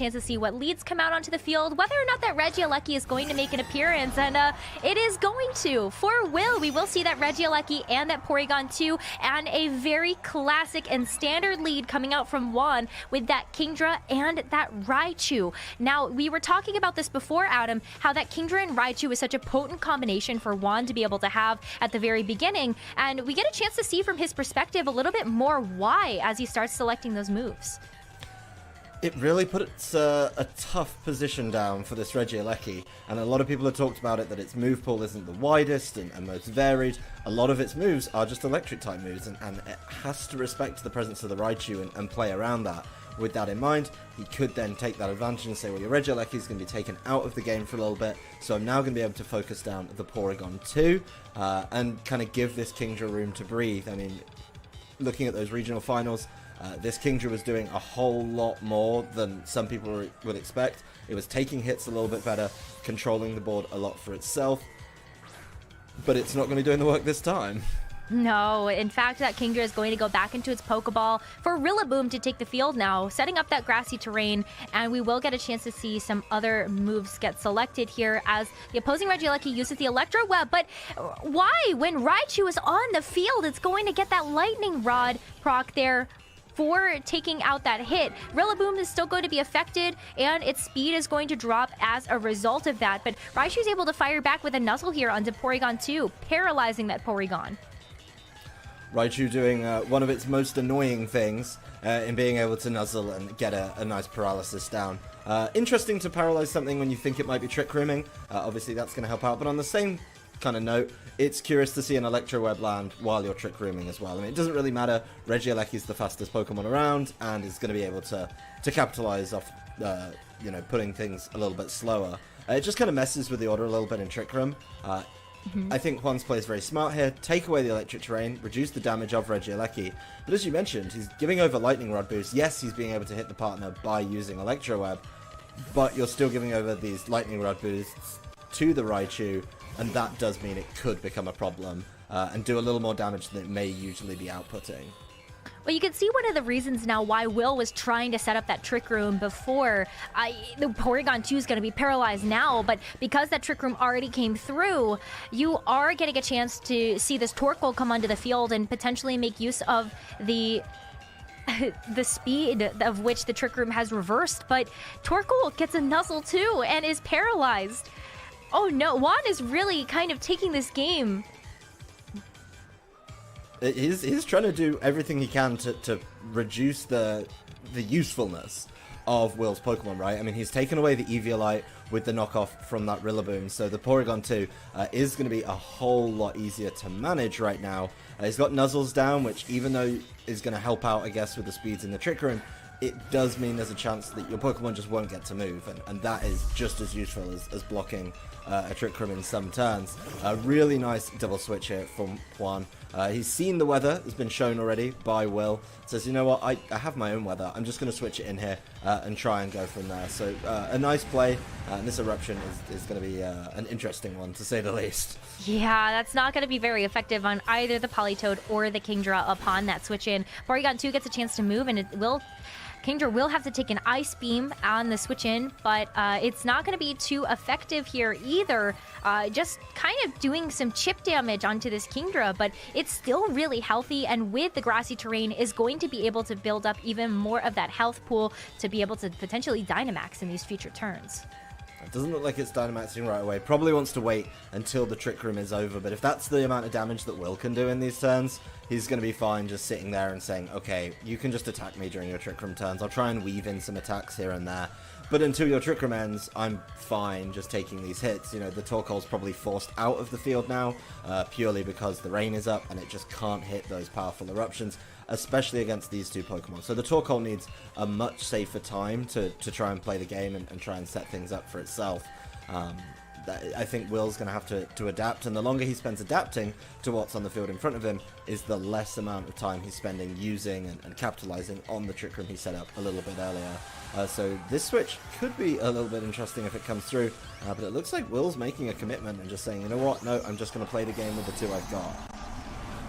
chance to see what leads come out onto the field, whether or not that Regieleki is going to make an appearance, and it is going to. For Will, we will see that Regieleki and that Porygon 2, and a very classic and standard lead coming out from Juan with that Kingdra and that Raichu. Now, we were talking about this before, Adam, how that Kingdra and Raichu is such a potent combination for Juan to be able to have at the very beginning, and we get a chance to see from his perspective a little bit more why as he starts selecting those moves. It really puts a tough position down for this Regieleki, and a lot of people have talked about it, that its move pool isn't the widest and most varied. A lot of its moves are just electric type moves, and it has to respect the presence of the Raichu and play around that. With that in mind, he could then take that advantage and say, well, your Regieleki is going to be taken out of the game for a little bit, so I'm now going to be able to focus down the Porygon 2 and kind of give this Kingdra room to breathe. I mean, looking at those regional finals, this Kingdra was doing a whole lot more than some people would expect. It was taking hits a little bit better, controlling the board a lot for itself, but it's not going to be doing the work this time. No, in fact, that Kingdra is going to go back into its Pokeball for Rillaboom to take the field now, setting up that grassy terrain, and we will get a chance to see some other moves get selected here as the opposing Regieleki uses the Electro Web. But why? When Raichu is on the field, it's going to get that Lightning Rod proc there for taking out that hit. Rillaboom is still going to be affected, and its speed is going to drop as a result of that. But Raichu's able to fire back with a Nuzzle here onto Porygon 2, paralyzing that Porygon. Raichu doing one of its most annoying things in being able to nuzzle and get a nice paralysis down. Interesting to paralyze something when you think it might be Trick Rooming. Obviously that's going to help out, but on the same kind of note, it's curious to see an Electro Web land while you're Trick Rooming as well. I mean, it doesn't really matter. Regieleki is the fastest Pokemon around and is going to be able to capitalize off, you know, putting things a little bit slower. It just kind of messes with the order a little bit in Trick Room. I think Juan's play is very smart here. Take away the electric terrain, reduce the damage of Regieleki. But as you mentioned, he's giving over Lightning Rod boost. Yes, he's being able to hit the partner by using Electro Web, but you're still giving over these Lightning Rod boosts to the Raichu, and that does mean it could become a problem and do a little more damage than it may usually be outputting. Well, you can see one of the reasons now why Will was trying to set up that Trick Room before. The Porygon 2 is going to be paralyzed now, but because that Trick Room already came through, you are getting a chance to see this Torkoal come onto the field and potentially make use of the speed of which the Trick Room has reversed. But Torkoal gets a Nuzzle too and is paralyzed. Oh no, Juan is really kind of taking this game. He's trying to do everything he can to reduce the usefulness of Will's Pokemon, right? I mean, he's taken away the Eviolite with the knockoff from that Rillaboom, so the Porygon 2 is going to be a whole lot easier to manage right now. He's got Nuzzles down, which even though is going to help out, I guess, with the speeds in the Trick Room, it does mean there's a chance that your Pokemon just won't get to move, and that is just as useful as blocking a Trick Room in some turns. A really nice double switch here from Juan. He's seen the weather, has been shown already by Will. Says, you know what, I have my own weather, I'm just going to switch it in here and try and go from there. So a nice play, and this Eruption is going to be an interesting one, to say the least. Yeah, that's not going to be very effective on either the Politoed or the Kingdra upon that switch in. Porygon 2 gets a chance to move, and Kingdra will have to take an Ice Beam on the switch in, but it's not going to be too effective here either. Just kind of doing some chip damage onto this Kingdra, but it's still really healthy, and with the grassy terrain is going to be able to build up even more of that health pool to be able to potentially Dynamax in these future turns. It doesn't look like it's Dynamaxing right away. Probably wants to wait until the Trick Room is over, but if that's the amount of damage that Will can do in these turns, he's going to be fine just sitting there and saying, okay, you can just attack me during your Trick Room turns. I'll try and weave in some attacks here and there. But until your Trick Room ends, I'm fine just taking these hits. You know, the Torkoal's probably forced out of the field now, purely because the rain is up and it just can't hit those powerful eruptions, especially against these two Pokemon. So the Torkoal needs a much safer time to try and play the game and try and set things up for itself. I think Will's going to have to adapt, and the longer he spends adapting to what's on the field in front of him is the less amount of time he's spending using and capitalizing on the Trick Room he set up a little bit earlier. So this switch could be a little bit interesting if it comes through, but it looks like Will's making a commitment and just saying, you know what, no, I'm just going to play the game with the two I've got.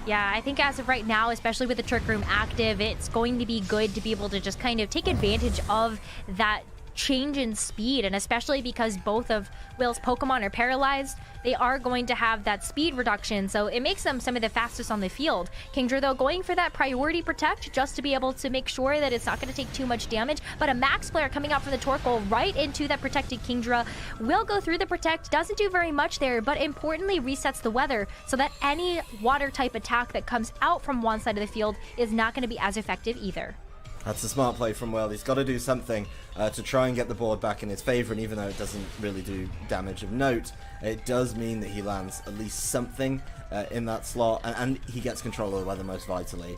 Yeah, I think as of right now, especially with the Trick Room active, it's going to be good to be able to just kind of take advantage of that change in speed, and especially because both of Will's Pokemon are paralyzed, they are going to have that speed reduction, so it makes them some of the fastest on the field. Kingdra, though, going for that priority protect just to be able to make sure that it's not going to take too much damage, but a Max player coming out from the Torkoal right into that protected Kingdra will go through the protect, doesn't do very much there, but importantly resets the weather so that any water type attack that comes out from one side of the field is not going to be as effective either. That's a smart play from Will. He's got to do something to try and get the board back in his favor, and even though it doesn't really do damage of note, it does mean that he lands at least something in that slot, and he gets control of the weather most vitally.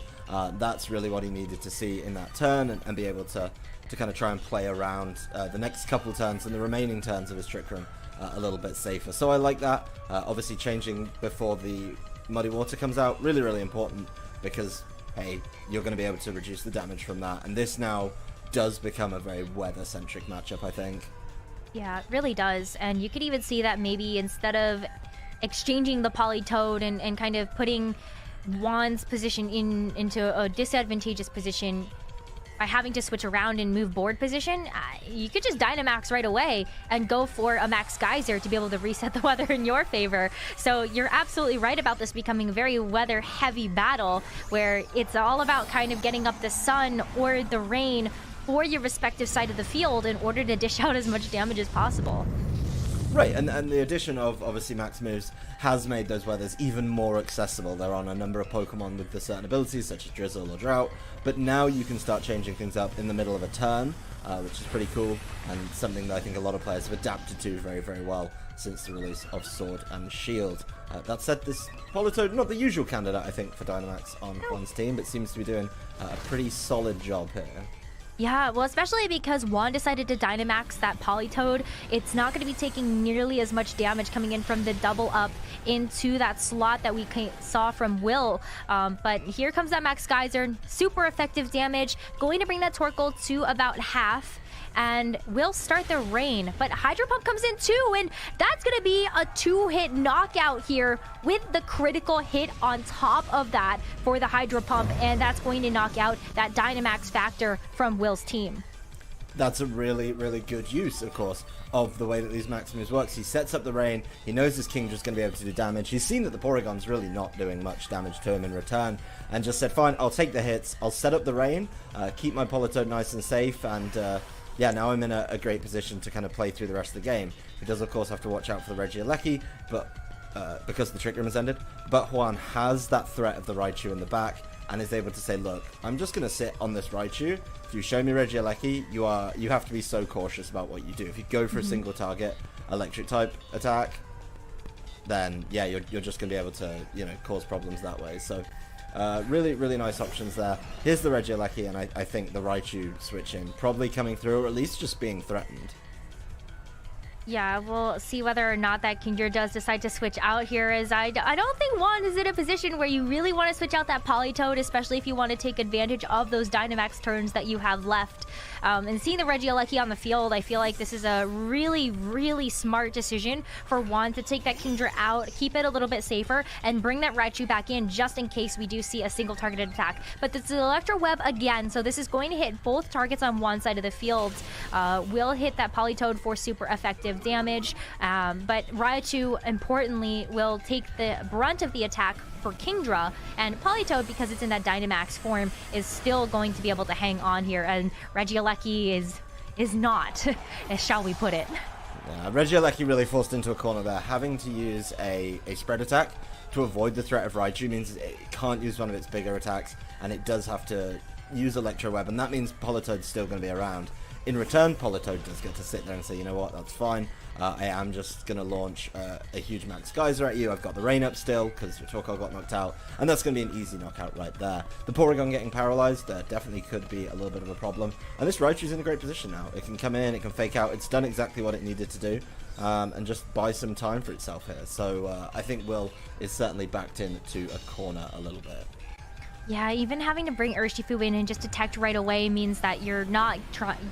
That's really what he needed to see in that turn, and be able to kind of try and play around the next couple turns and the remaining turns of his Trick Room a little bit safer. So I like that. Obviously changing before the Muddy Water comes out, really, really important, because hey, you're going to be able to reduce the damage from that. And this now does become a very weather-centric matchup, I think. Yeah, it really does. And you could even see that maybe instead of exchanging the Politoed and kind of putting Juan's position into a disadvantageous position by having to switch around and move board position, you could just Dynamax right away and go for a Max Geyser to be able to reset the weather in your favor. So you're absolutely right about this becoming a very weather-heavy battle where it's all about kind of getting up the sun or the rain for your respective side of the field in order to dish out as much damage as possible. Right, and the addition of, obviously, Max moves has made those weathers even more accessible. There are a number of Pokemon with the certain abilities, such as Drizzle or Drought, but now you can start changing things up in the middle of a turn, which is pretty cool, and something that I think a lot of players have adapted to very, very well since the release of Sword and Shield. That said, this Politoed, not the usual candidate, I think, for Dynamax on Juan's team, but seems to be doing a pretty solid job here. Yeah, well, especially because Juan decided to Dynamax that Politoed, it's not going to be taking nearly as much damage coming in from the double up into that slot that we saw from Will. But here comes that Max Geyser, super effective damage, going to bring that Torkoal to about half. And we'll start the rain, but Hydro Pump comes in too, and that's gonna be a 2-hit knockout here with the critical hit on top of that for the Hydro Pump, and that's going to knock out that Dynamax factor from Will's team. That's a really, really good use, of course, of the way that these Max moves works. He sets up the rain, he knows his Kingdra's going to be able to do damage, he's seen that the Porygon's really not doing much damage to him in return, and just said, fine, I'll take the hits, I'll set up the rain, keep my Politoed nice and safe, and yeah, now I'm in a great position to kind of play through the rest of the game. He does, of course, have to watch out for the Regieleki, but because the Trick Room has ended. But Juan has that threat of the Raichu in the back and is able to say, look, I'm just going to sit on this Raichu. If you show me Regieleki, you have to be so cautious about what you do. If you go for a single target electric type attack, then yeah, you're just going to be able to, you know, cause problems that way. So really, really nice options there. Here's the Regieleki, and I think the Raichu switching probably coming through, or at least just being threatened. Yeah, we'll see whether or not that Kingdra does decide to switch out here, as I don't think Juan is in a position where you really want to switch out that Politoed, especially if you want to take advantage of those Dynamax turns that you have left. And seeing the Regieleki on the field, I feel like this is a really, really smart decision for Juan to take that Kingdra out, keep it a little bit safer, and bring that Raichu back in just in case we do see a single targeted attack. But this is Electro Web again, so this is going to hit both targets on one side of the field. Will hit that Politoed for super effective damage, but Raichu, importantly, will take the brunt of the attack for Kingdra, and Politoed, because it's in that Dynamax form, is still going to be able to hang on here, and Regieleki is not, shall we put it. Yeah, Regieleki really forced into a corner there. Having to use a spread attack to avoid the threat of Raichu means it can't use one of its bigger attacks, and it does have to use Electro Web, and that means Politoed's still going to be around. In return, Politoed does get to sit there and say, you know what, that's fine. I am just going to launch a huge Max Geyser at you. I've got the rain up still because your Torkoal got knocked out, and that's going to be an easy knockout right there. The Porygon getting paralyzed definitely could be a little bit of a problem, and this Raichu's in a great position now. It can come in, it can fake out. It's done exactly what it needed to do, and just buy some time for itself here. So I think Will is certainly backed into a corner a little bit. Yeah, even having to bring Urshifu in and just detect right away means that you're not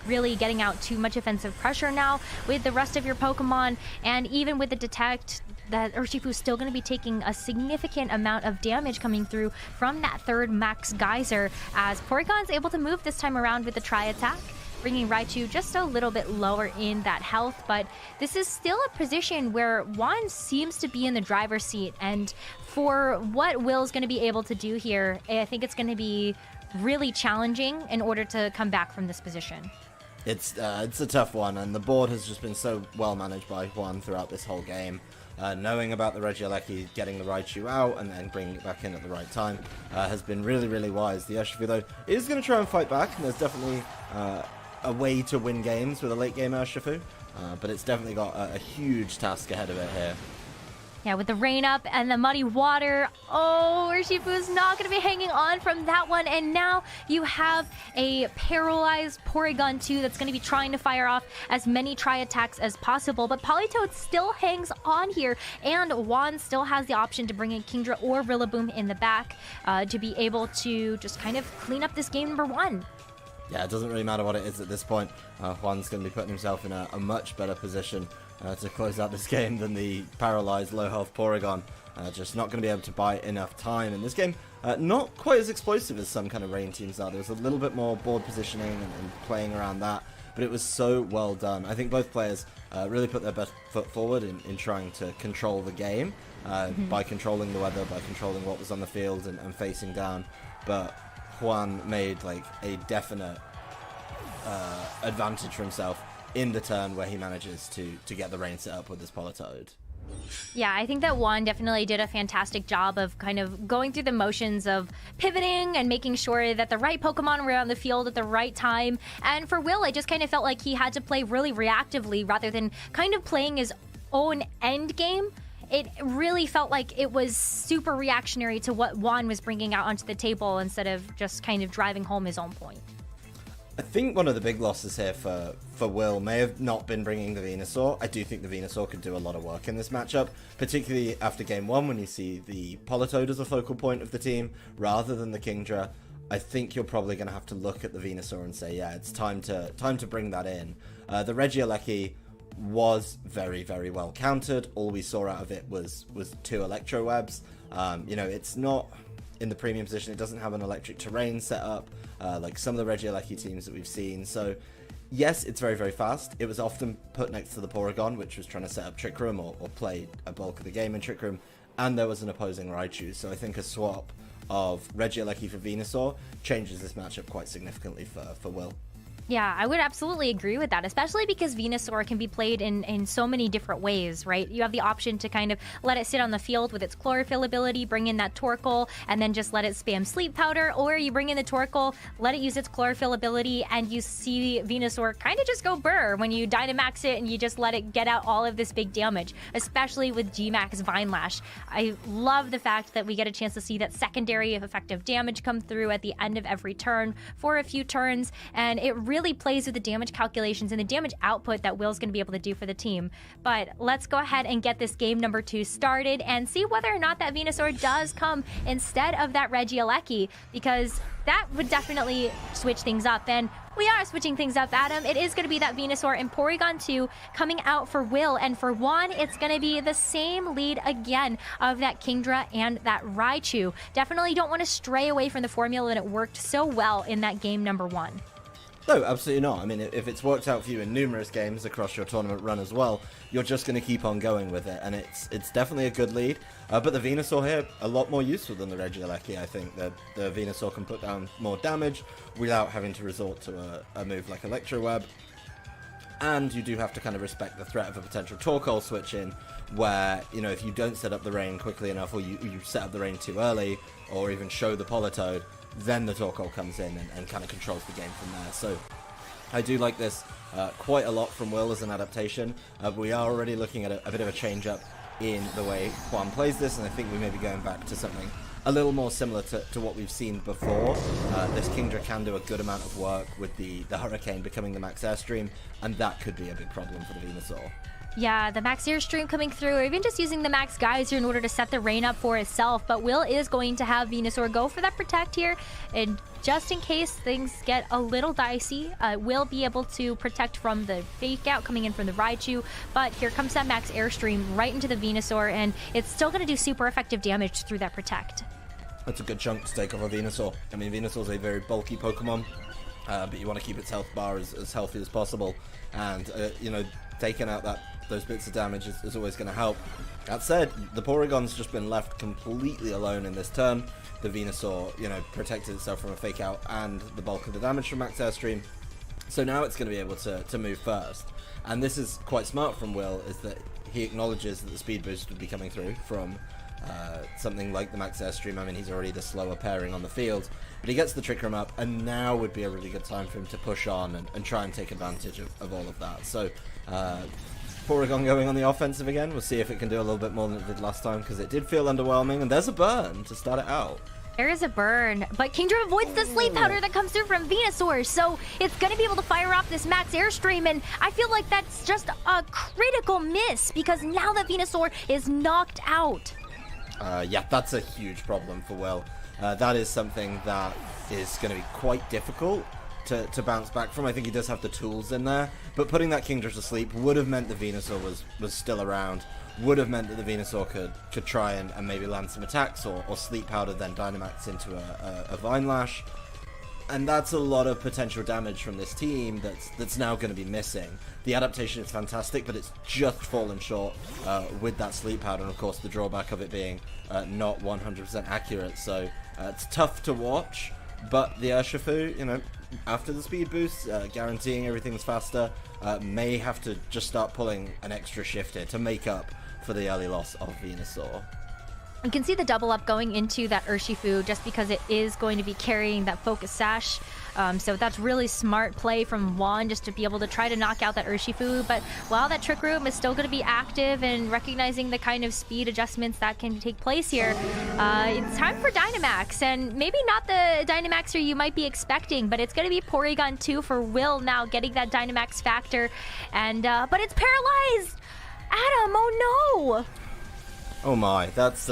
really getting out too much offensive pressure now with the rest of your Pokemon, and even with the detect, that Urshifu is still going to be taking a significant amount of damage coming through from that third Max Geyser, as Porygon's able to move this time around with the Tri-Attack. bringing Raichu just a little bit lower in that health. But this is still a position where Juan seems to be in the driver's seat. And for what Will's going to be able to do here, I think it's going to be really challenging in order to come back from this position. It's a tough one, and the board has just been so well managed by Juan throughout this whole game. Knowing about the Regieleki, getting the Raichu out and then bringing it back in at the right time has been really, really wise. The Urshifu, though, is going to try and fight back, and there's definitely a way to win games with a late game Urshifu, but it's definitely got a huge task ahead of it here. Yeah, with the rain up and the muddy water. Oh, Urshifu's not going to be hanging on from that one. And now you have a paralyzed Porygon 2 that's going to be trying to fire off as many tri-attacks as possible. But Politoed still hangs on here. And Juan still has the option to bring in Kingdra or Rillaboom in the back to be able to just kind of clean up this game number 1. Yeah, it doesn't really matter what it is at this point. Juan's going to be putting himself in a much better position to close out this game than the paralyzed low health Porygon. Just not going to be able to buy enough time. And this game, not quite as explosive as some kind of rain teams are. There was a little bit more board positioning and playing around that, but it was so well done. I think both players really put their best foot forward in trying to control the game by controlling the weather, by controlling what was on the field and facing down. But Juan made like a definite advantage for himself in the turn where he manages to get the rain set up with this Politoed. Yeah, I think that Juan definitely did a fantastic job of kind of going through the motions of pivoting and making sure that the right Pokemon were on the field at the right time. And for Will, I just kind of felt like he had to play really reactively rather than kind of playing his own end game. It really felt like it was super reactionary to what Juan was bringing out onto the table instead of just kind of driving home his own point. I think one of the big losses here for Will may have not been bringing the Venusaur. I do think the Venusaur could do a lot of work in this matchup, particularly after game 1 when you see the Politoed as a focal point of the team rather than the Kingdra. I think you're probably going to have to look at the Venusaur and say, yeah, it's time to bring that in. The Regieleki was very, very well countered. All we saw out of it was 2 Electro Webs. You know, it's not in the premium position. It doesn't have an electric terrain set up like some of the Regieleki teams that we've seen. So yes, it's very, very fast. It was often put next to the Porygon, which was trying to set up Trick Room or play a bulk of the game in Trick Room, and there was an opposing Raichu. So I think a swap of Regieleki for Venusaur changes this matchup quite significantly for Will. Yeah, I would absolutely agree with that, especially because Venusaur can be played in so many different ways, right? You have the option to kind of let it sit on the field with its Chlorophyll ability, bring in that Torkoal, and then just let it spam Sleep Powder, or you bring in the Torkoal, let it use its Chlorophyll ability, and you see Venusaur kind of just go burr when you Dynamax it and you just let it get out all of this big damage, especially with G-Max Vine Lash. I love the fact that we get a chance to see that secondary effective damage come through at the end of every turn for a few turns, and it really plays with the damage calculations and the damage output that Will's going to be able to do for the team. But let's go ahead and get this game number 2 started and see whether or not that Venusaur does come instead of that Regieleki, because that would definitely switch things up. And we are switching things up, Adam. It is going to be that Venusaur and Porygon 2 coming out for Will, and for Juan, it's going to be the same lead again of that Kingdra and that Raichu. Definitely don't want to stray away from the formula that it worked so well in that game number 1. No, absolutely not. I mean, if it's worked out for you in numerous games across your tournament run as well, you're just going to keep on going with it, and it's definitely a good lead. But the Venusaur here, a lot more useful than the Regieleki, I think. The Venusaur can put down more damage without having to resort to a move like Electro Web. And you do have to kind of respect the threat of a potential Torkoal switch in, where, you know, if you don't set up the rain quickly enough, or you set up the rain too early, or even show the Politoed, then the Torkoal comes in and kind of controls the game from there. So I do like this quite a lot from Will as an adaptation. We are already looking at a bit of a change up in the way Juan plays this, and I think we may be going back to something a little more similar to what we've seen before. This Kingdra can do a good amount of work with the Hurricane becoming the max airstream, and that could be a big problem for the Venusaur. Yeah, the max airstream coming through, or even just using the max geyser in order to set the rain up for itself. But Will is going to have Venusaur go for that protect here, and just in case things get a little dicey, will be able to protect from the fake out coming in from the Raichu. But here comes that max airstream right into the Venusaur, and it's still going to do super effective damage through that protect. That's a good chunk to take off a Venusaur. I mean, Venusaur's a very bulky Pokemon. but you want to keep its health bar as healthy as possible, and you know, taking out those bits of damage is always going to help. That said, the Porygon's just been left completely alone in this turn. The Venusaur, you know, protected itself from a fake out and the bulk of the damage from Max Airstream, so now it's going to be able to move first. And this is quite smart from Will, is that he acknowledges that the speed boost would be coming through from something like the Max Airstream. I mean, he's already the slower pairing on the field, but he gets the Trick Room up, and now would be a really good time for him to push on and try and take advantage of all of that. So, Porygon going on the offensive again. We'll see if it can do a little bit more than it did last time, because it did feel underwhelming, and there's a burn to start it out. There is a burn, but Kingdra avoids the sleep powder that comes through from Venusaur, so it's going to be able to fire off this Max Airstream, and I feel like that's just a critical miss, because now that Venusaur is knocked out. Yeah, that's a huge problem for Will. That is something that is going to be quite difficult to bounce back from. I think he does have the tools in there, but putting that Kingdra to sleep would have meant the Venusaur was still around, would have meant that the Venusaur could try and maybe land some attacks or sleep powder, then Dynamax into a Vine Lash. And that's a lot of potential damage from this team that's now going to be missing. The adaptation is fantastic, but it's just fallen short with that sleep powder, and of course the drawback of it being not 100% accurate. So it's tough to watch, but the Urshifu, you know, after the speed boost, guaranteeing everything's faster, may have to just start pulling an extra shift here to make up for the early loss of Venusaur. You can see the double up going into that Urshifu just because it is going to be carrying that Focus Sash. So that's really smart play from Juan just to be able to try to knock out that Urshifu. But while that Trick Room is still going to be active and recognizing the kind of speed adjustments that can take place here, it's time for Dynamax. And maybe not the Dynamaxer you might be expecting, but it's going to be Porygon 2 for Will now getting that Dynamax factor. And but it's paralyzed! Adam, oh no! Oh my, that's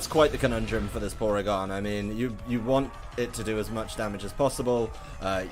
quite the conundrum for this Porygon. I mean, you want it to do as much damage as possible.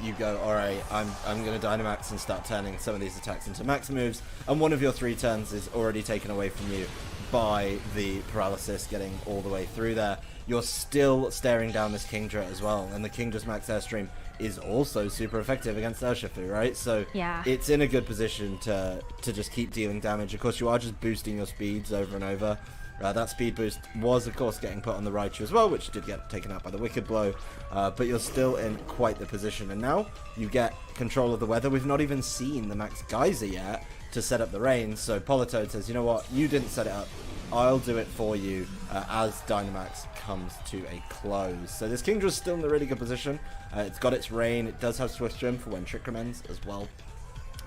You go, alright, I'm going to Dynamax and start turning some of these attacks into max moves, and one of your 3 turns is already taken away from you by the paralysis getting all the way through there. You're still staring down this Kingdra as well, and the Kingdra's Max Airstream is also super effective against Urshifu, right? So yeah, it's in a good position to just keep dealing damage. Of course, you are just boosting your speeds over and over. That speed boost was, of course, getting put on the Raichu as well, which did get taken out by the Wicked Blow, but you're still in quite the position. And now you get control of the weather. We've not even seen the Max Geyser yet to set up the rain, so Politoed says, you know what, you didn't set it up, I'll do it for you, as Dynamax comes to a close. So this Kingdra's still in a really good position. It's got its rain, it does have Swift Swim for when Trick Room ends as well.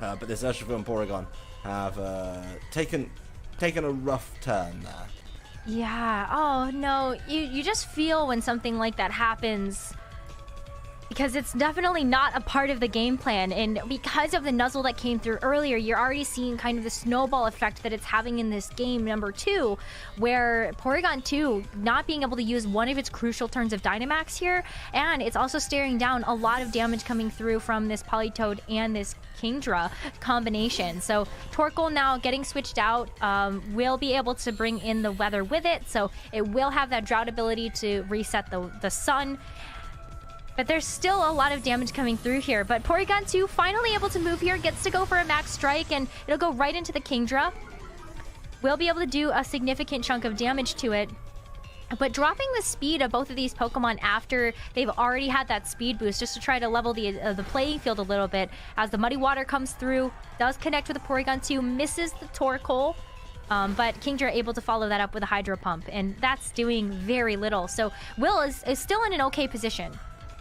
But this Urshifu and Porygon have taken a rough turn there. Yeah, oh no, you just feel when something like that happens, because it's definitely not a part of the game plan, and because of the nuzzle that came through earlier, you're already seeing kind of the snowball effect that it's having in this game number 2, where Porygon 2 not being able to use one of its crucial turns of Dynamax here, and it's also staring down a lot of damage coming through from this Politoed and this Kingdra combination. So Torkoal now getting switched out, will be able to bring in the weather with it, so it will have that drought ability to reset the sun. But there's still a lot of damage coming through here. But Porygon 2 finally able to move here, gets to go for a max strike, and it'll go right into the Kingdra. We'll be able to do a significant chunk of damage to it. But dropping the speed of both of these Pokemon after they've already had that speed boost, just to try to level the playing field a little bit, as the Muddy Water comes through, does connect with the Porygon 2, misses the Torkoal. But Kingdra able to follow that up with a Hydro Pump, and that's doing very little. So Will is still in an okay position.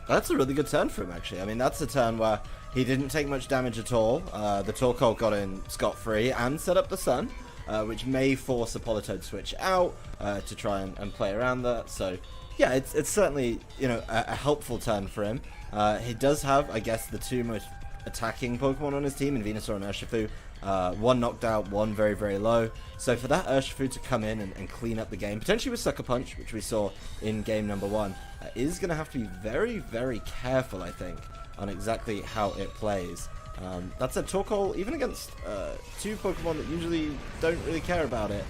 That's a really good turn for him, actually. I mean, that's a turn where he didn't take much damage at all. The Torkoal got in scot-free and set up the Sun, which may force a Politoed switch out to try and play around that. So, yeah, it's certainly, you know, a helpful turn for him. He does have, I guess, the 2 most attacking Pokemon on his team in Venusaur and Urshifu. One knocked out, one very, very low. So for that Urshifu to come in and clean up the game, potentially with Sucker Punch, which we saw in game number 1, is going to have to be very, very careful, I think, on exactly how it plays. That said, Torkoal, even against 2 Pokemon that usually don't really care about it,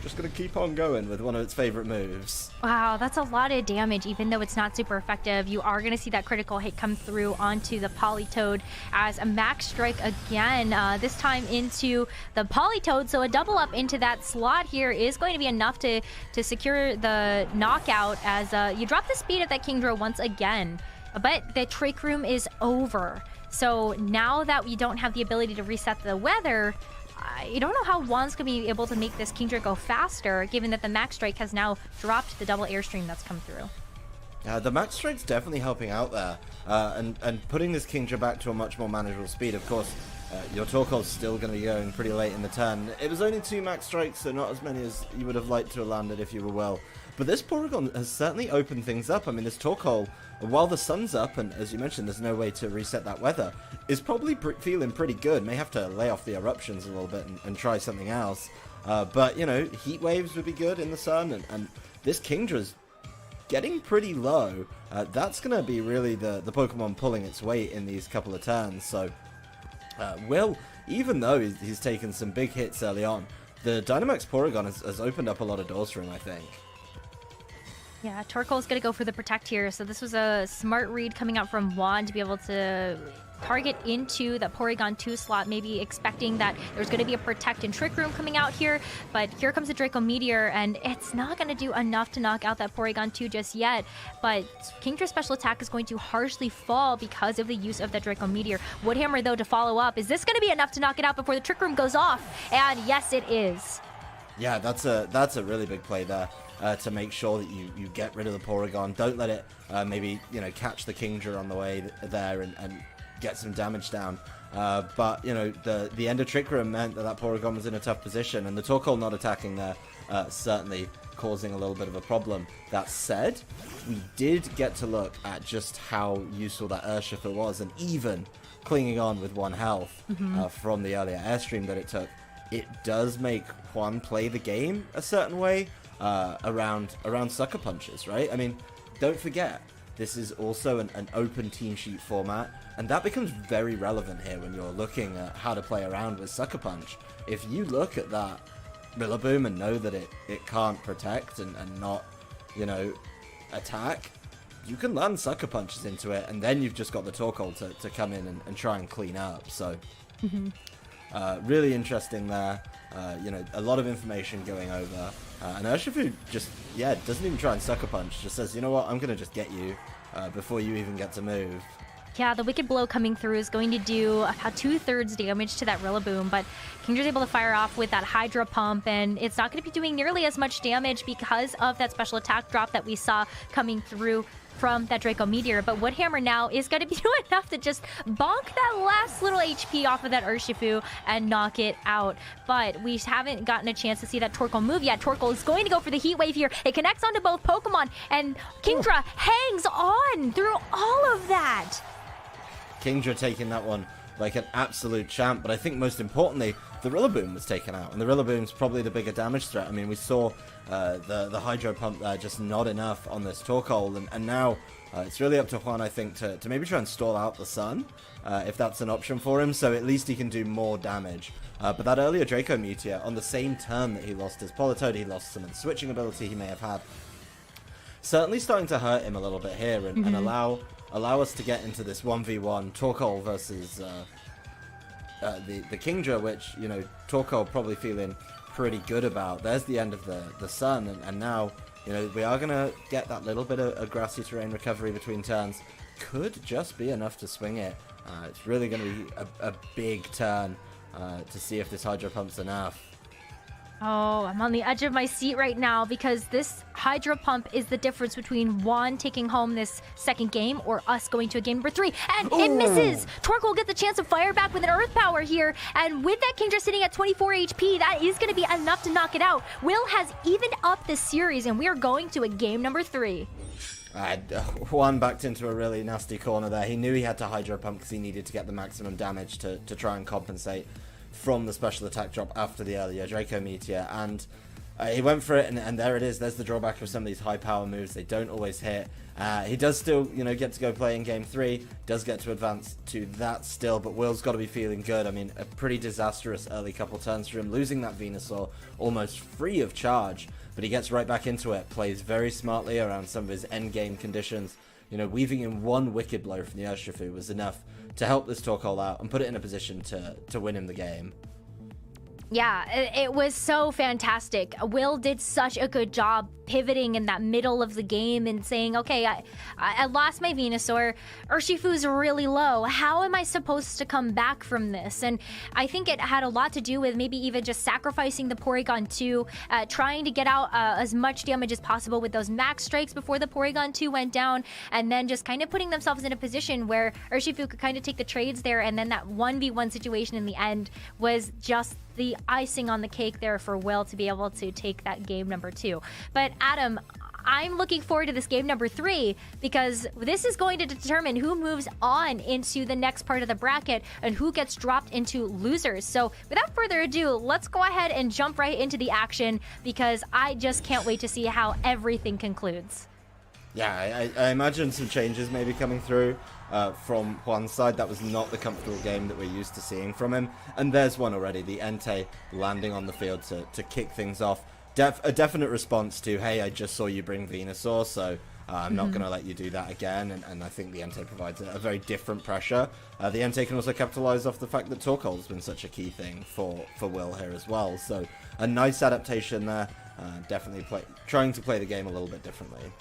just going to keep on going with one of its favorite moves. Wow, that's a lot of damage, even though it's not super effective. You are going to see that critical hit come through onto the Politoed as a max strike again, this time into the Politoed. So a double up into that slot here is going to be enough to secure the knockout as you drop the speed of that Kingdra once again. But the Trick Room is over. So now that we don't have the ability to reset the weather, I don't know how Juan's going to be able to make this Kingdra go faster, given that the Max Strike has now dropped the double airstream that's come through. The Max Strike's definitely helping out there, and putting this Kingdra back to a much more manageable speed. Of course, your Torkoal's still going to be going pretty late in the turn. It was only 2 Max Strikes, so not as many as you would have liked to have landed if you were well. But this Porygon has certainly opened things up. I mean, this Torkoal, while the sun's up, and as you mentioned, there's no way to reset that weather, is probably feeling pretty good. May have to lay off the eruptions a little bit and try something else. But, you know, heat waves would be good in the sun, and this Kingdra's getting pretty low. That's going to be really the Pokemon pulling its weight in these couple of turns. So, Will, even though he's taken some big hits early on, the Dynamax Porygon has opened up a lot of doors for him, I think. Yeah, Torkoal's going to go for the Protect here. So this was a smart read coming out from Juan to be able to target into the Porygon 2 slot, maybe expecting that there's going to be a Protect and Trick Room coming out here. But here comes a Draco Meteor, and it's not going to do enough to knock out that Porygon 2 just yet. But Kingdra's special attack is going to harshly fall because of the use of the Draco Meteor. Woodhammer, though, to follow up. Is this going to be enough to knock it out before the Trick Room goes off? And yes, it is. Yeah, that's a really big play there. To make sure that you get rid of the Porygon. Don't let it maybe, you know, catch the Kingdra on the way there and get some damage down. But, you know, the end of Trick Room meant that Porygon was in a tough position, and the Torkoal not attacking there certainly causing a little bit of a problem. That said, we did get to look at just how useful that Urshifu was, and even clinging on with 1 health from the earlier airstream that it took. It does make Juan play the game a certain way. Around Sucker Punches, right? I mean, don't forget, this is also an open team sheet format, and that becomes very relevant here when you're looking at how to play around with Sucker Punch. If you look at that Rillaboom and know that it can't protect and not, you know, attack, you can land Sucker Punches into it, and then you've just got the Torkoal to come in and try and clean up, so... really interesting there. You know, a lot of information going over. And Urshifu just, doesn't even try and Sucker Punch. Just says, you know what, I'm going to just get you before you even get to move. Yeah, the Wicked Blow coming through is going to do about 2/3 damage to that Rillaboom, but Kingdra's able to fire off with that Hydro Pump, and it's not going to be doing nearly as much damage because of that special attack drop that we saw coming through from that Draco Meteor. But Woodhammer now is going to be doing enough to just bonk that last little HP off of that Urshifu and knock it out. But we haven't gotten a chance to see that Torkoal move yet. Torkoal is going to go for the Heat Wave here. It connects onto both Pokemon, and Kingdra hangs on through all of that. Kingdra taking that one like an absolute champ, but I think most importantly, the Rillaboom was taken out, and the Rillaboom's probably the bigger damage threat. I mean, we saw the Hydro Pump there, just not enough on this Torkoal, and now it's really up to Juan, I think, to maybe try and stall out the Sun, if that's an option for him, so at least he can do more damage. But that earlier Draco Meteor, on the same turn that he lost his Politoed, he lost some of the switching ability he may have had. Certainly starting to hurt him a little bit here, and allow us to get into this 1v1 Torkoal versus the Kingdra, which, you know, Torkoal probably feeling pretty good about. There's the end of the Sun, and now, you know, we are going to get that little bit of a grassy terrain recovery between turns. Could just be enough to swing it. It's really going to be a big turn to see if this Hydro Pump's enough. Oh, I'm on the edge of my seat right now because this Hydro Pump is the difference between Juan taking home this second game or us going to a game number 3. And it misses! Torkoal gets the chance to fire back with an Earth Power here. And with that Kingdra sitting at 24 HP, that is going to be enough to knock it out. Will has evened up the series, and we are going to a game number 3. Juan backed into a really nasty corner there. He knew he had to Hydro Pump because he needed to get the maximum damage to try and compensate from the special attack drop after the earlier Draco Meteor, and He went for it, and there it is. There's the drawback of some of these high power moves. They don't always hit. He does still, get to go play in game 3. Does get to advance to that still, but Will's got to be feeling good. I mean, a pretty disastrous early couple turns for him, losing that Venusaur almost free of charge. But he gets right back into it, plays very smartly around some of his end game conditions. Weaving in one Wicked Blow from the Urshifu was enough to help this Torkoal out and put it in a position to win him the game. Yeah, it was so fantastic. Will did such a good job pivoting in that middle of the game and saying, okay, I lost my Venusaur. Urshifu's really low. How am I supposed to come back from this? And I think it had a lot to do with maybe even just sacrificing the Porygon 2, trying to get out as much damage as possible with those max strikes before the Porygon 2 went down, and then just kind of putting themselves in a position where Urshifu could kind of take the trades there, and then that 1v1 situation in the end was just the icing on the cake there for Will to be able to take that game number 2. But Adam, I'm looking forward to this game number 3 because this is going to determine who moves on into the next part of the bracket and who gets dropped into losers. So without further ado, let's go ahead and jump right into the action because I just can't wait to see how everything concludes. Yeah, I imagine some changes maybe coming through from Juan's side. That was not the comfortable game that we're used to seeing from him. And there's one already, the Entei landing on the field to kick things off. A definite response to, hey, I just saw you bring Venusaur, so I'm not going to let you do that again. And I think the Entei provides a very different pressure. The Entei can also capitalize off the fact that Torkoal has been such a key thing for Will here as well. So a nice adaptation there. Definitely trying to play the game a little bit differently.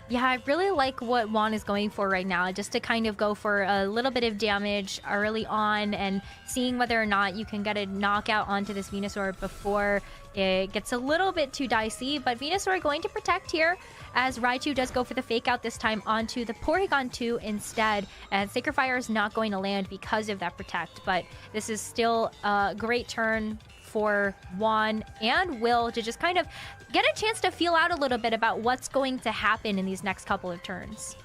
Yeah, I really like what Juan is going for right now, just to kind of go for a little bit of damage early on and seeing whether or not you can get a knockout onto this Venusaur before it gets a little bit too dicey. But Venusaur going to protect here as Raichu does go for the fake out this time onto the Porygon 2 instead. And Sacred Fire is not going to land because of that protect, but this is still a great turn for Juan and Will to just kind of get a chance to feel out a little bit about what's going to happen in these next couple of turns.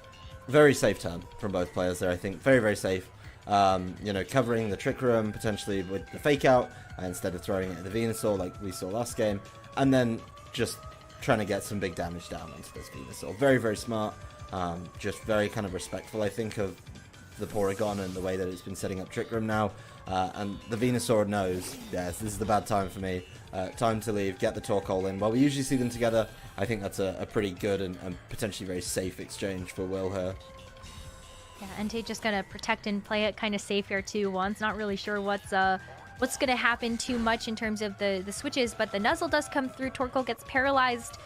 Very safe turn from both players there, I think. Very, very safe. Covering the Trick Room potentially with the fake out instead of throwing it at the Venusaur like we saw last game. And then just trying to get some big damage down onto this Venusaur. Very, very smart. Just very kind of respectful, I think, of the Porygon and the way that it's been setting up Trick Room now. And the Venusaur knows, yes, this is the bad time for me. Time to leave, get the Torkoal in. While we usually see them together, I think that's a pretty good and potentially very safe exchange for Will here. Yeah, Entei just gonna protect and play it kind of safe here too. Juan's not really sure what's gonna happen too much in terms of the switches, but the Nuzzle does come through. Torkoal gets paralyzed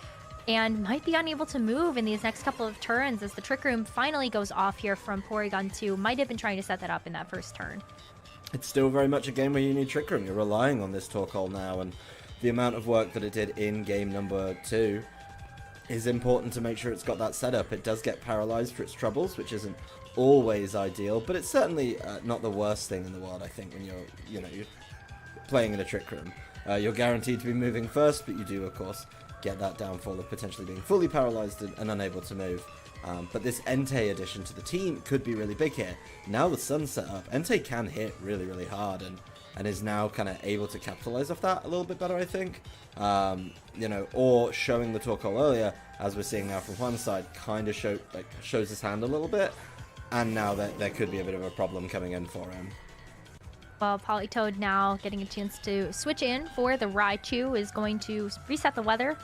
and might be unable to move in these next couple of turns as the Trick Room finally goes off here from Porygon 2. Might have been trying to set that up in that first turn. It's still very much a game where you need Trick Room. You're relying on this Torkoal now, and the amount of work that it did in game number 2 is important to make sure it's got that setup. It does get paralyzed for its troubles, which isn't always ideal, but it's certainly not the worst thing in the world, I think, when you're playing in a Trick Room. You're guaranteed to be moving first, but you do, of course, get that downfall of potentially being fully paralyzed and unable to move. But this Entei addition to the team could be really big here. Now the sun's set up, Entei can hit really, really hard and is now kind of able to capitalize off that a little bit better, I think. Or showing the Torkoal earlier, as we're seeing now from one side, kind of shows his hand a little bit. And now there could be a bit of a problem coming in for him. Well, Politoed now getting a chance to switch in for the Raichu is going to reset the weather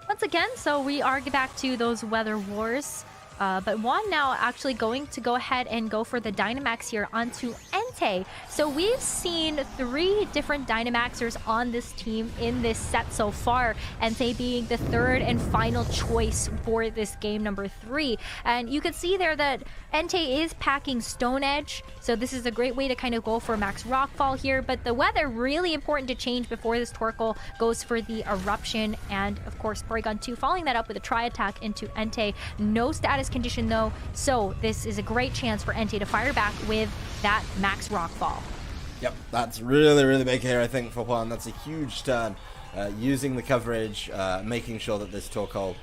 once again. So we are back to those weather wars. But Juan now actually going to go ahead and go for the Dynamax here onto Entei. So we've seen 3 different Dynamaxers on this team in this set so far. Entei being the third and final choice for this game number 3. And you can see there that Entei is packing Stone Edge. So this is a great way to kind of go for Max Rockfall here. But the weather really important to change before this Torkoal goes for the Eruption. And of course, Porygon 2 following that up with a Tri-Attack into Entei. No status condition though, so this is a great chance for Entei to fire back with that Max Rockfall. Yep, that's really, really big here, I think, for Juan. That's a huge turn. Using the coverage, making sure that this Torkoal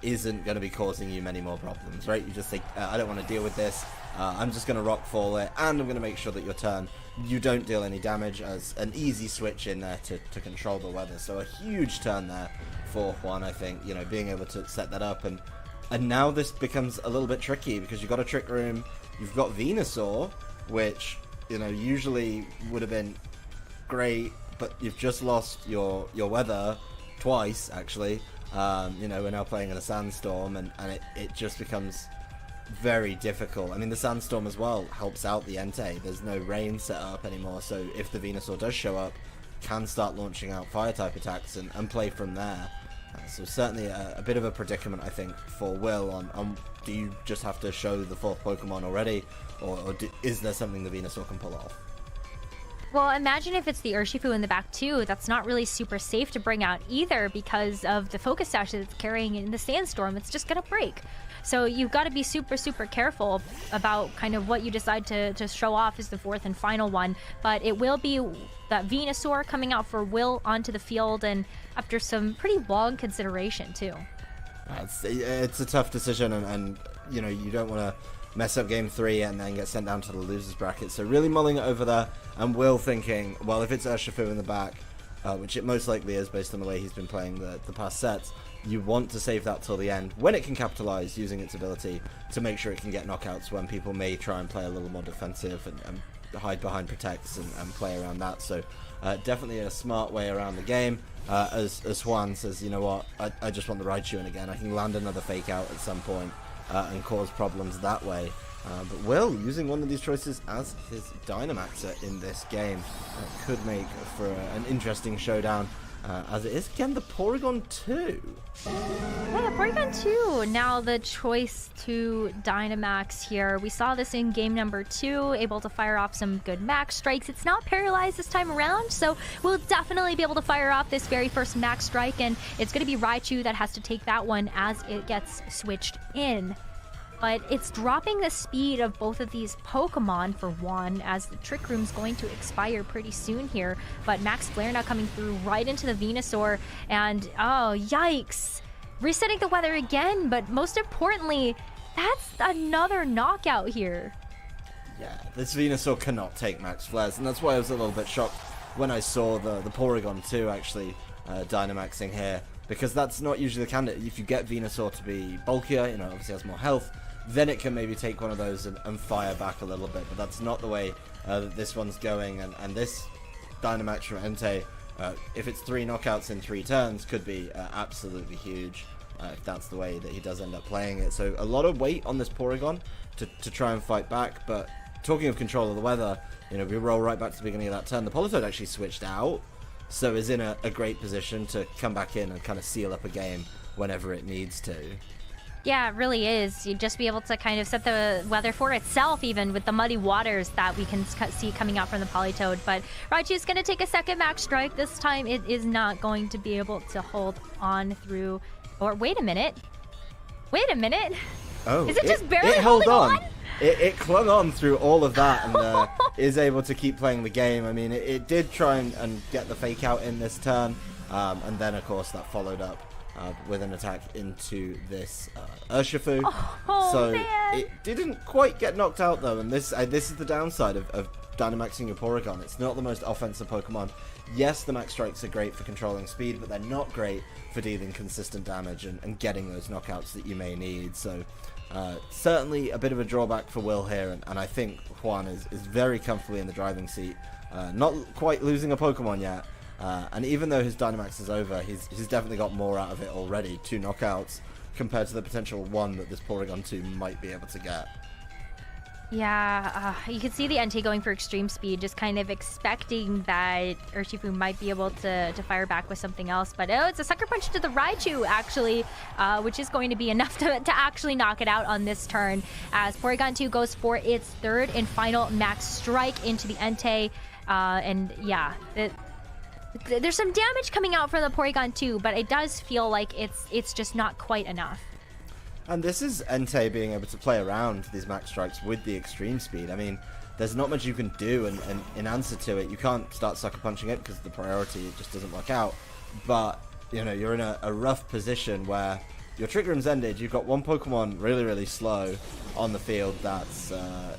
isn't going to be causing you many more problems, right? You just think, I don't want to deal with this. I'm just going to Rockfall it, and I'm going to make sure that your turn you don't deal any damage as an easy switch in there to control the weather. So a huge turn there for Juan, I think, you know, being able to set that up. And now this becomes a little bit tricky because you've got a Trick Room, you've got Venusaur, which, you know, usually would have been great, but you've just lost your weather twice, actually. You know, we're now playing in a sandstorm, and it just becomes very difficult. I mean, the sandstorm as well helps out the Entei. There's no rain set up anymore, so if the Venusaur does show up, can start launching out fire-type attacks and play from there. So certainly a bit of a predicament, I think, for Will on do you just have to show the 4th Pokemon already, or is there something the Venusaur can pull off? Well, imagine if it's the Urshifu in the back too. That's not really super safe to bring out either because of the Focus Sash that it's carrying in the Sandstorm. It's just gonna break. So you've got to be super, super careful about kind of what you decide to show off as the 4th and final one. But it will be that Venusaur coming out for Will onto the field, and after some pretty long consideration too. It's a tough decision, and you know, you don't want to mess up game 3 and then get sent down to the losers bracket. So really mulling it over there, and Will thinking, well, if it's Urshifu in the back, which it most likely is based on the way he's been playing the past sets, you want to save that till the end when it can capitalize using its ability to make sure it can get knockouts when people may try and play a little more defensive and hide behind protects and play around that. So definitely a smart way around the game. As Juan says, you know what, I just want the Raichu in again. I can land another fake out at some point and cause problems that way. But Will, using one of these choices as his Dynamaxer in this game, could make for an interesting showdown, as it is again the Porygon 2. Yeah, Porygon 2, now the choice to Dynamax here. We saw this in game number 2, able to fire off some good max strikes. It's not paralyzed this time around, so we'll definitely be able to fire off this very first max strike, and it's going to be Raichu that has to take that one as it gets switched in. But it's dropping the speed of both of these Pokemon for one, as the Trick Room's going to expire pretty soon here. But Max Flare now coming through right into the Venusaur, and oh, yikes! Resetting the weather again, but most importantly, that's another knockout here. Yeah, this Venusaur cannot take Max Flares, and that's why I was a little bit shocked when I saw the Porygon 2 actually Dynamaxing here, because that's not usually the candidate. If you get Venusaur to be bulkier, you know, obviously has more health, then it can maybe take one of those and fire back a little bit, but that's not the way that this one's going, and this Dynamax from Entei, if it's 3 knockouts in 3 turns, could be absolutely huge if that's the way that he does end up playing it. So a lot of weight on this Porygon to try and fight back, but talking of control of the weather, you know, we roll right back to the beginning of that turn. The Politoed actually switched out, so is in a great position to come back in and kind of seal up a game whenever it needs to. Yeah, it really is. You'd just be able to kind of set the weather for itself, even with the muddy waters that we can see coming out from the Politoed. But Raichu's going to take a second max strike. This time it is not going to be able to hold on through... Or wait a minute. Wait a minute. Oh, is it just barely it held holding on? It clung on through all of that and is able to keep playing the game. I mean, it did try and get the fake out in this turn. And then, of course, that followed up with an attack into this Urshifu. So man. It didn't quite get knocked out, though. And this is the downside of Dynamaxing your Porygon. It's not the most offensive Pokemon. Yes, the max strikes are great for controlling speed, but they're not great for dealing consistent damage and getting those knockouts that you may need. So certainly a bit of a drawback for Will here, and I think Juan is very comfortably in the driving seat. Not quite losing a Pokemon yet, and even though his Dynamax is over, he's definitely got more out of it already. 2 knockouts compared to the potential 1 that this Porygon 2 might be able to get. Yeah, you can see the Entei going for extreme speed, just kind of expecting that Urshifu might be able to fire back with something else. But oh, it's a sucker punch to the Raichu, actually, which is going to be enough to actually knock it out on this turn, as Porygon 2 goes for its 3rd and final max strike into the Entei. And yeah, there's some damage coming out from the Porygon 2, but it does feel like it's just not quite enough. And this is Entei being able to play around these max strikes with the extreme speed. I mean, there's not much you can do, and in answer to it, you can't start sucker punching it because the priority just doesn't work out. But, you know, you're in a rough position where your Trick Room's ended, you've got one Pokemon really, really slow on the field that's,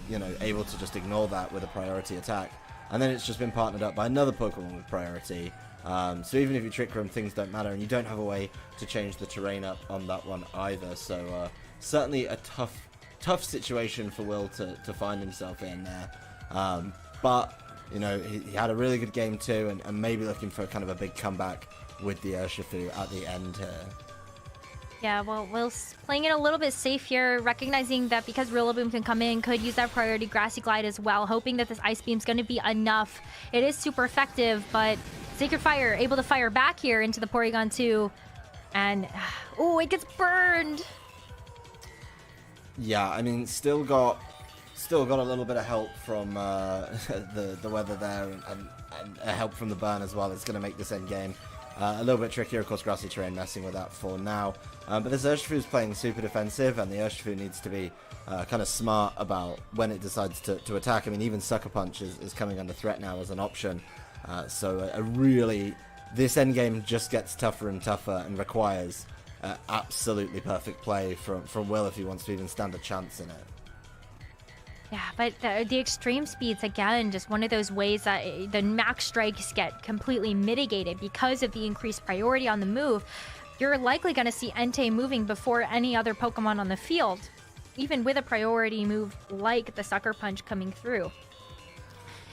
you know, able to just ignore that with a priority attack. and then it's just been partnered up by another Pokemon with priority. So even if you Trick Room, things don't matter, and you don't have a way to change the terrain up on that one either. So certainly a tough situation for Will to find himself in there. But you know, he had a really good game too, and maybe looking for kind of a big comeback with the Urshifu at the end here. Yeah, well, Will's playing it a little bit safe here, recognizing that because Rillaboom can come in, could use that priority Grassy Glide as well, hoping that this Ice Beam's going to be enough. It is super effective, but Sacred Fire able to fire back here into the Porygon 2, and oh, it gets burned. Yeah, I mean, still got a little bit of help from the weather there, and help from the burn as well. It's going to make this end game a little bit trickier. Of course, grassy terrain messing with that for now. But this Urshifu is playing super defensive, and the Urshifu needs to be kind of smart about when it decides to attack. I mean, even Sucker Punch is coming under threat now as an option. So this end game just gets tougher and tougher, and requires absolutely perfect play from Will if he wants to even stand a chance in it. Yeah, but the extreme speeds, again, just one of those ways that the max strikes get completely mitigated because of the increased priority on the move. You're likely going to see Entei moving before any other Pokemon on the field, even with a priority move like the Sucker Punch coming through.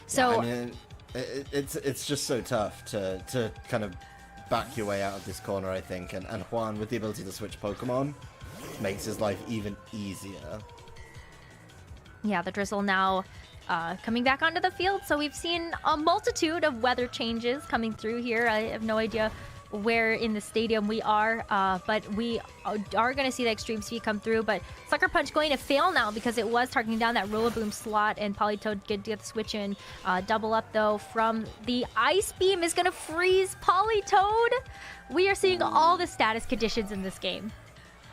So, yeah, I mean, it's just so tough to kind of back your way out of this corner, I think. And Juan, with the ability to switch Pokemon, makes his life even easier. Yeah, the Drizzle now coming back onto the field. So we've seen a multitude of weather changes coming through here. I have no idea where in the stadium we are, but we are going to see the extreme speed come through. But Sucker Punch going to fail now because it was targeting down that Rillaboom slot, and Politoed get the switch in. Double up, though, from the Ice Beam is going to freeze Politoed. We are seeing all the status conditions in this game.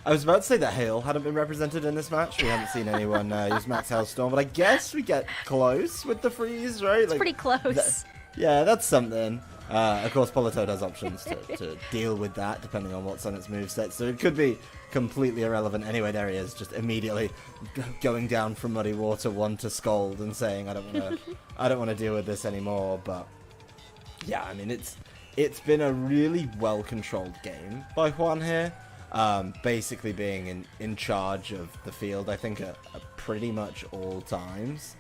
I was about to say that Hail hadn't been represented in this match. We haven't seen anyone use Max Hailstorm, but I guess we get close with the freeze, right? It's pretty close. Yeah, that's something. Of course, Politoed has options to deal with that, depending on what's on its moveset, so it could be completely irrelevant. Anyway, there he is, just immediately going down from Muddy Water 1 to Scold and saying, I don't want to deal with this anymore. But yeah, I mean, it's been a really well-controlled game by Juan here. Basically being in charge of the field, I think, at pretty much all times.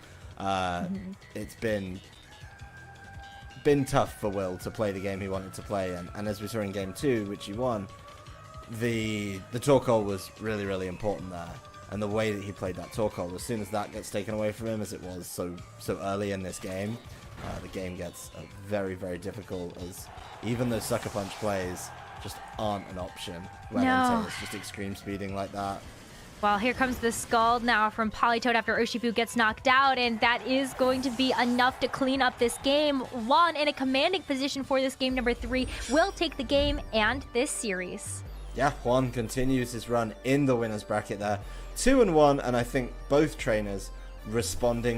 It's been tough for Will to play the game he wanted to play, and as we saw in game 2, which he won, the Torkoal was really, really important there, and the way that he played that Torkoal, as soon as that gets taken away from him, as it was so early in this game, the game gets very, very difficult, as even those Sucker Punch plays just aren't an option when it's just extreme speeding like that. Well, here comes the Scald now from Politoed after Urshifu gets knocked out, and that is going to be enough to clean up this game. Juan, in a commanding position for this game number 3, will take the game and this series. Yeah, Juan continues his run in the winner's bracket there. 2-1, and I think both trainers responding